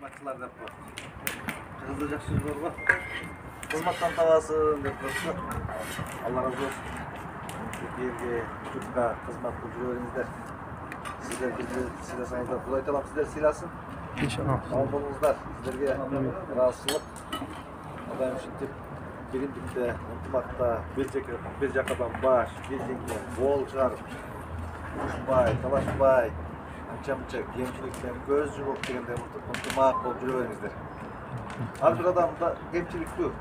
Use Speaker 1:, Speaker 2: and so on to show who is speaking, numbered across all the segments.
Speaker 1: Kızmatçılar dep bu. Kızılca жақсы söz var. Kızmattan tabasın dep dursa. Allah razı olsun. Yerге, Türk'e kızmat kılıp жүрөбүңүздөр. Sizler bizi silasanızlar. Kudai Taala sizler silasın.
Speaker 2: İnşallah.
Speaker 1: Sağ bolunuzlar. Sizlerge rahatsızlık. Adam şimdi bilimlikte, ынтымақта, бел жакадан баш, белдеңден бол чыгарып, ушунбай, талашпай, анча-мынча кемчиликтен көз жумуп дегенде ынтымак болуп жүрө бериңиздер. Ар бир адамда кемчиликтүү.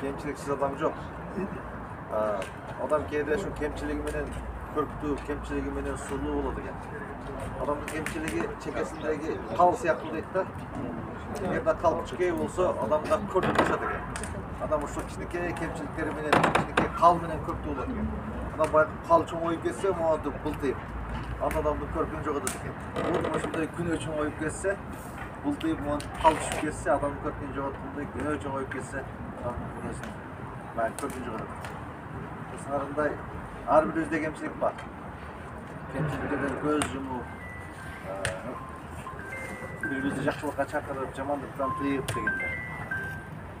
Speaker 1: Кемчиликсиз адам жок. Адам кээде ошо кемчилиги менен көрктүү, кемчилиги менен сулуу болот экен. Адамдын кемчилиги чекесиндеги кал сыяктуу дейт да. Эгерде кал кичкей болсо, адамда көркүп чыгат экен. Адам ошо кичинекей кемчиликтери менен, кичинекей кал менен көрктүү болот экен. Ана байкып кал чоңоюп кетсе, монтип бултыйп, анда адамдын көркүн жоготот экен. Бул ошондой күнөө чоңоюп кетсе, бултыйп, монтип кал түшүп кетсе, адамдын көркүн жоготкондой күнөө чоңоюп кетсе, адамдын күнөөсүн көркүн жоготот. Ошондой ар бирибизде кемчилик бар. Кемчиликтерден көз жумуп, бирибизди жакшылыкка чакырып, жамандыктан тыйып дегенде.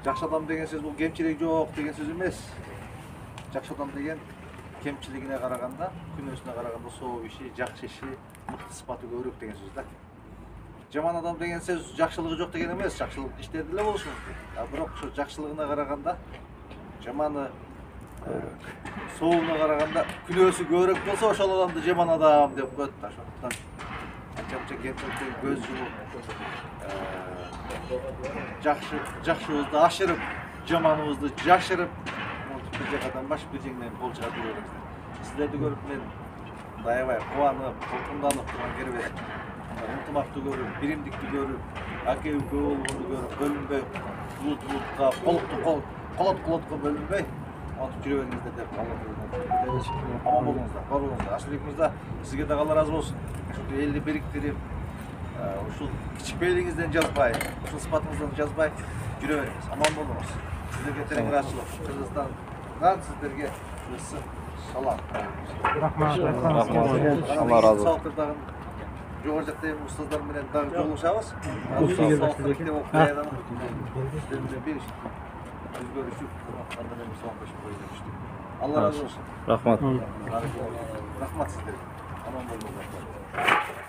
Speaker 1: Жакшы адам деген сөз бул кемчилиги жок деген сөз эмес. Жакшы адам деген кемчилигине караганда, күнөөсүнө караганда соо иши, жакшы иши, мыкты сыпаты көбүрөөк деген сөз да. Жаман адам деген сөз жакшылыгы жок деген эмес, жакшылык иштерди эле болушу мүмкүн. Бирок ошо жакшылыгына караганда, жаманы соолуна караганда күнөөсү көбүрөөк болсо, ошол адамды жаман адам деп коет да. Ошондуктан анча-мынча кемчиликтен көз жумуп, жакшыбызды ашырып, жаманыбызды жашырып, монтип бир жакадан баш бир жеңден кол чыгарып жүрөбүздөр. Силерди көрүп мен аябай кубанып, толкунданып турган кербез. Ынтымакты көрүп, биримдикти көрүп, аке үкө болгонду көрүп, бөлүнбөй, булутка, колотко бөлүнбөй, монтип жүрө бериңиздер деп Аллах аман болуңуздар, бар болуңуздар. Ашылыкыбызда сизге дагы Алла разы болсун. Ушул элди бириктирип, ушул кичикпейлигиңизден жазбай, ушул сыпатыңыздан жазбай жүрө бериңиз. Аман болуңуз. Силерге терең ыраазычылык. Кыргызстандан сиздерге ысык салам.
Speaker 2: Рахмат.
Speaker 1: Алла разы болсун. Жогору жакта эми устаздар менен дагы жолугушабыз. Алла разы болсун.
Speaker 3: Рахмат.
Speaker 1: Рахмат сиздерге. Аман болуңуздар.